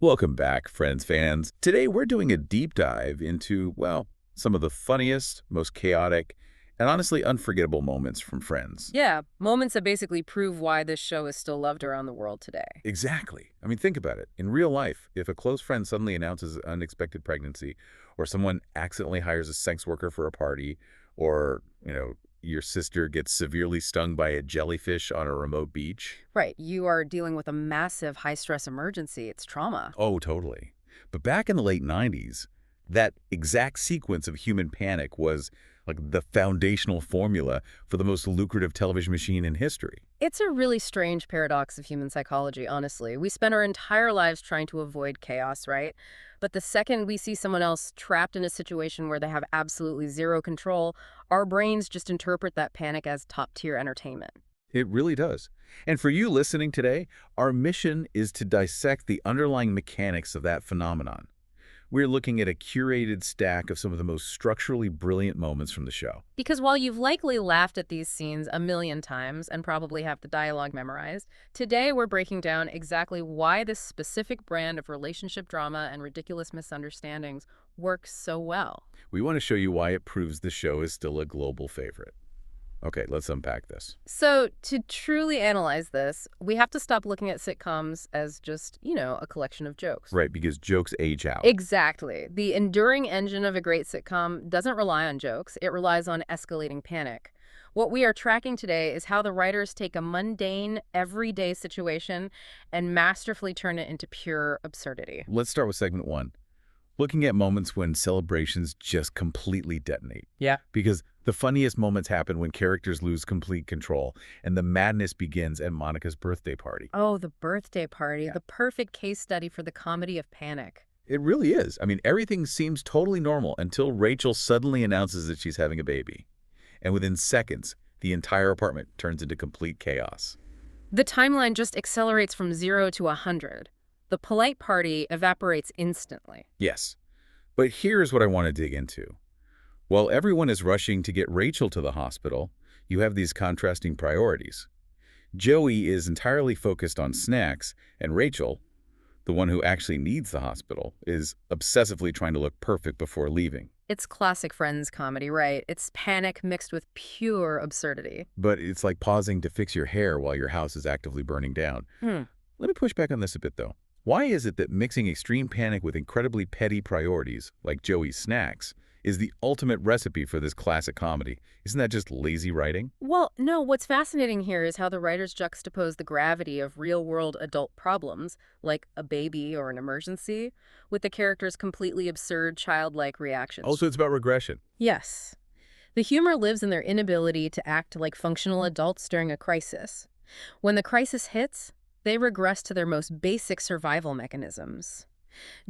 Welcome back, friends, fans. Today we're doing a deep dive into, well, some of the funniest, most chaotic, and honestly unforgettable moments from Friends. Yeah, moments that basically prove why this show is still loved around the world today. Exactly. I mean, think about it. In real life, if a close friend suddenly announces an unexpected pregnancy, or someone accidentally hires a sex worker for a party, or, your sister gets severely stung by a jellyfish on a remote beach. Right, you are dealing with a massive high-stress emergency. It's trauma. Oh, totally. But back in the late 90s, that exact sequence of human panic was like the foundational formula for the most lucrative television machine in history. It's a really strange paradox of human psychology, honestly. We spend our entire lives trying to avoid chaos, right? But the second we see someone else trapped in a situation where they have absolutely zero control, our brains just interpret that panic as top-tier entertainment. It really does. And for you listening today, our mission is to dissect the underlying mechanics of that phenomenon. We're looking at a curated stack of some of the most structurally brilliant moments from the show. Because while you've likely laughed at these scenes a million times and probably have the dialogue memorized, today we're breaking down exactly why this specific brand of relationship drama and ridiculous misunderstandings works so well. We want to show you why it proves the show is still a global favorite. Okay, let's unpack this. So, to truly analyze this, we have to stop looking at sitcoms as just, a collection of jokes. Right, because jokes age out. Exactly. The enduring engine of a great sitcom doesn't rely on jokes, it relies on escalating panic. What we are tracking today is how the writers take a mundane, everyday situation and masterfully turn it into pure absurdity. Let's start with segment one. Looking at moments when celebrations just completely detonate. Yeah. Because the funniest moments happen when characters lose complete control, and the madness begins at Monica's birthday party. Oh, the birthday party, the perfect case study for the comedy of panic. It really is. I mean, everything seems totally normal until Rachel suddenly announces that she's having a baby. And within seconds, the entire apartment turns into complete chaos. The timeline just accelerates from 0 to 100. The polite party evaporates instantly. Yes. But here's what I want to dig into. While everyone is rushing to get Rachel to the hospital, you have these contrasting priorities. Joey is entirely focused on snacks, and Rachel, the one who actually needs the hospital, is obsessively trying to look perfect before leaving. It's classic Friends comedy, right? It's panic mixed with pure absurdity. But it's like pausing to fix your hair while your house is actively burning down. Let me push back on this a bit, though. Why is it that mixing extreme panic with incredibly petty priorities, like Joey's snacks, is the ultimate recipe for this classic comedy? Isn't that just lazy writing? Well, no, what's fascinating here is how the writers juxtapose the gravity of real-world adult problems, like a baby or an emergency, with the characters' completely absurd childlike reactions. Also, it's about regression. Yes. The humor lives in their inability to act like functional adults during a crisis. When the crisis hits, they regress to their most basic survival mechanisms.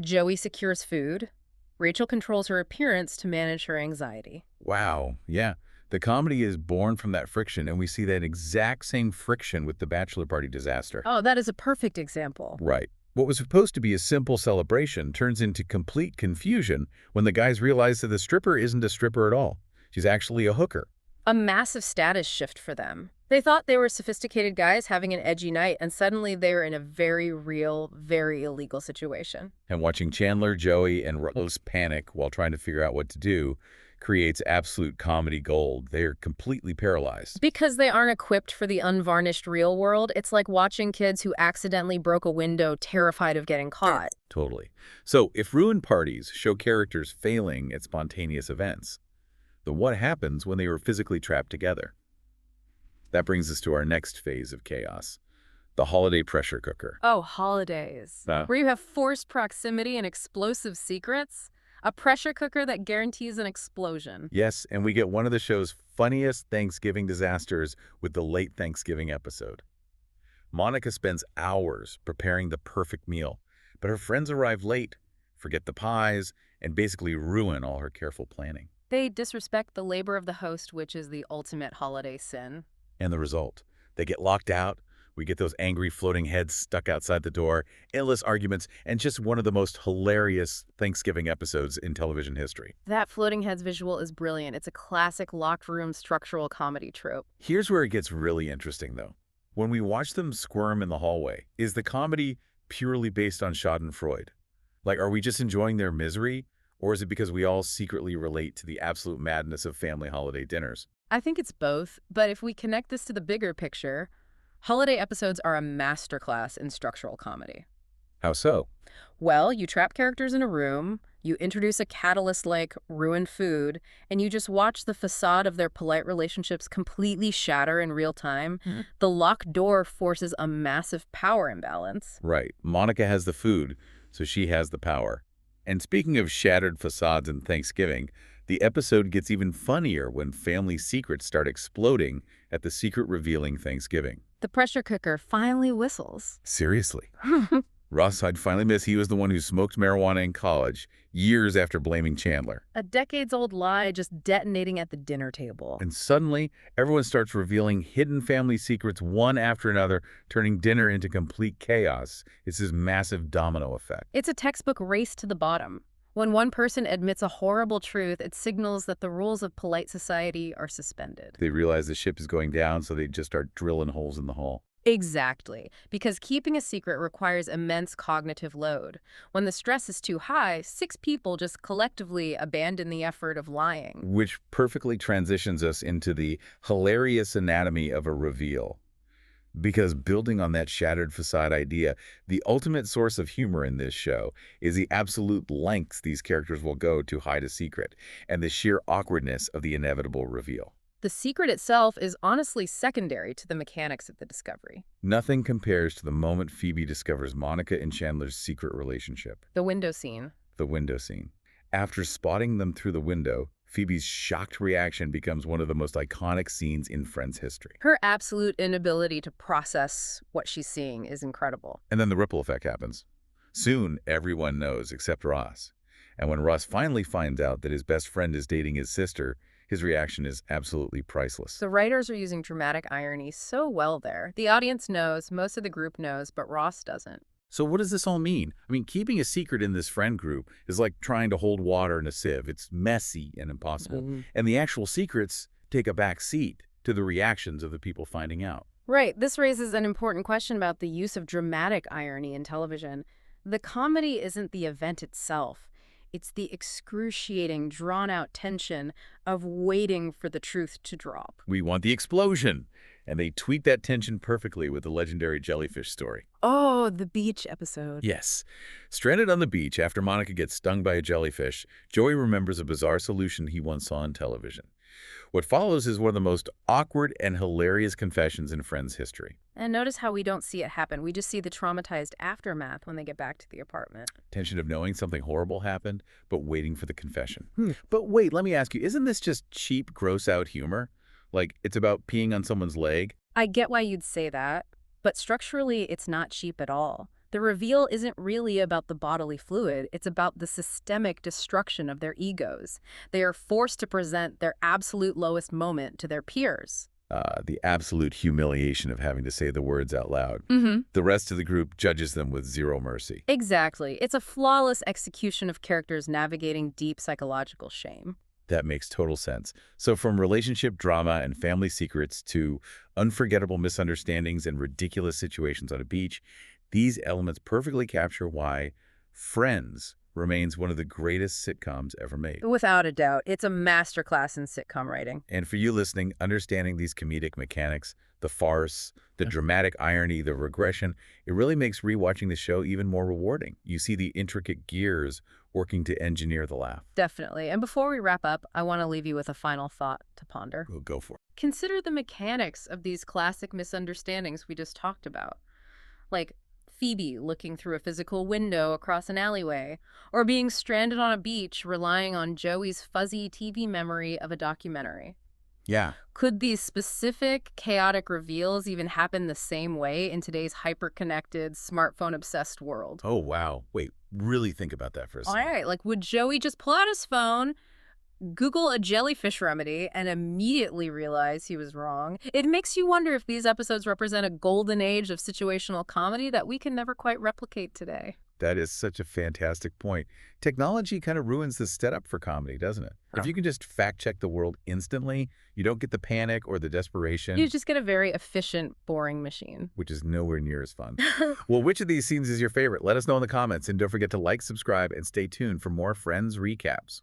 Joey secures food. Rachel controls her appearance to manage her anxiety. Wow, yeah. The comedy is born from that friction, and we see that exact same friction with the bachelor party disaster. Oh, that is a perfect example. Right. What was supposed to be a simple celebration turns into complete confusion when the guys realize that the stripper isn't a stripper at all. She's actually a hooker. A massive status shift for them. They thought they were sophisticated guys having an edgy night, and suddenly they were in a very real, very illegal situation. And watching Chandler, Joey, and Rose panic while trying to figure out what to do creates absolute comedy gold. They are completely paralyzed. Because they aren't equipped for the unvarnished real world, it's like watching kids who accidentally broke a window terrified of getting caught. Totally. So if ruined parties show characters failing at spontaneous events, then what happens when they are physically trapped together? That brings us to our next phase of chaos, the holiday pressure cooker. Oh, holidays. Where you have forced proximity and explosive secrets? A pressure cooker that guarantees an explosion. Yes, and we get one of the show's funniest Thanksgiving disasters with the late Thanksgiving episode. Monica spends hours preparing the perfect meal, but her friends arrive late, forget the pies, and basically ruin all her careful planning. They disrespect the labor of the host, which is the ultimate holiday sin. And the result, they get locked out, we get those angry floating heads stuck outside the door, endless arguments, and just one of the most hilarious Thanksgiving episodes in television history. That floating heads visual is brilliant. It's a classic locked room structural comedy trope. Here's where it gets really interesting, though. When we watch them squirm in the hallway, is the comedy purely based on Schadenfreude? Like, are we just enjoying their misery, or is it because we all secretly relate to the absolute madness of family holiday dinners? I think it's both, but if we connect this to the bigger picture, holiday episodes are a masterclass in structural comedy. How so? Well, you trap characters in a room, you introduce a catalyst like ruined food, and you just watch the facade of their polite relationships completely shatter in real time. The locked door forces a massive power imbalance. Right. Monica has the food, so she has the power. And speaking of shattered facades and Thanksgiving, the episode gets even funnier when family secrets start exploding at the secret revealing Thanksgiving. The pressure cooker finally whistles. Seriously. Ross, I'd finally miss he was the one who smoked marijuana in college, years after blaming Chandler. A decades-old lie just detonating at the dinner table. And suddenly, everyone starts revealing hidden family secrets one after another, turning dinner into complete chaos. It's this massive domino effect. It's a textbook race to the bottom. When one person admits a horrible truth, it signals that the rules of polite society are suspended. They realize the ship is going down, so they just start drilling holes in the hull. Exactly, because keeping a secret requires immense cognitive load. When the stress is too high, 6 people just collectively abandon the effort of lying. Which perfectly transitions us into the hilarious anatomy of a reveal. Because building on that shattered facade idea, the ultimate source of humor in this show is the absolute lengths these characters will go to hide a secret, and the sheer awkwardness of the inevitable reveal. The secret itself is honestly secondary to the mechanics of the discovery. Nothing compares to the moment Phoebe discovers Monica and Chandler's secret relationship, The window scene. the window scene. After spotting them through the window, Phoebe's shocked reaction becomes one of the most iconic scenes in Friends history. Her absolute inability to process what she's seeing is incredible. And then the ripple effect happens. Soon, everyone knows except Ross. And when Ross finally finds out that his best friend is dating his sister, his reaction is absolutely priceless. The writers are using dramatic irony so well there. The audience knows, most of the group knows, but Ross doesn't. So what does this all mean? I mean, keeping a secret in this friend group is like trying to hold water in a sieve. It's messy and impossible. And the actual secrets take a back seat to the reactions of the people finding out. Right. This raises an important question about the use of dramatic irony in television. The comedy isn't the event itself. It's the excruciating, drawn-out tension of waiting for the truth to drop. We want the explosion. And they tweak that tension perfectly with the legendary jellyfish story. Oh, the beach episode. Yes. Stranded on the beach after Monica gets stung by a jellyfish, Joey remembers a bizarre solution he once saw on television. What follows is one of the most awkward and hilarious confessions in Friends history. And notice how we don't see it happen. We just see the traumatized aftermath when they get back to the apartment. Tension of knowing something horrible happened, but waiting for the confession. But wait, let me ask you, isn't this just cheap, gross-out humor? Like, it's about peeing on someone's leg? I get why you'd say that, but structurally, it's not cheap at all. The reveal isn't really about the bodily fluid, it's about the systemic destruction of their egos. They are forced to present their absolute lowest moment to their peers. The absolute humiliation of having to say the words out loud. The rest of the group judges them with zero mercy. Exactly. It's a flawless execution of characters navigating deep psychological shame. That makes total sense. So from relationship drama and family secrets to unforgettable misunderstandings and ridiculous situations on a beach, these elements perfectly capture why Friends remains one of the greatest sitcoms ever made. Without a doubt, it's a masterclass in sitcom writing. And for you listening, understanding these comedic mechanics, the farce, the dramatic irony, the regression, it really makes rewatching the show even more rewarding. You see the intricate gears working to engineer the laugh. Definitely. And before we wrap up, I want to leave you with a final thought to ponder. We'll go for it. Consider the mechanics of these classic misunderstandings we just talked about. Like Phoebe looking through a physical window across an alleyway, or being stranded on a beach relying on Joey's fuzzy TV memory of a documentary. Yeah. Could these specific, chaotic reveals even happen the same way in today's hyper-connected, smartphone-obsessed world? Oh, wow. Wait, really think about that for a All second. right, like would Joey just pull out his phone, Google a jellyfish remedy, and immediately realize he was wrong? It makes you wonder if these episodes represent a golden age of situational comedy that we can never quite replicate today. That is such a fantastic point. Technology kind of ruins the setup for comedy, doesn't it? If Oh. you can just fact-check the world instantly, you don't get the panic or the You desperation, just get a very efficient, boring machine. which is nowhere near as fun. Well, which of these scenes is your favorite? Let us know in the comments, and don't forget to like, subscribe, and stay tuned for more Friends recaps.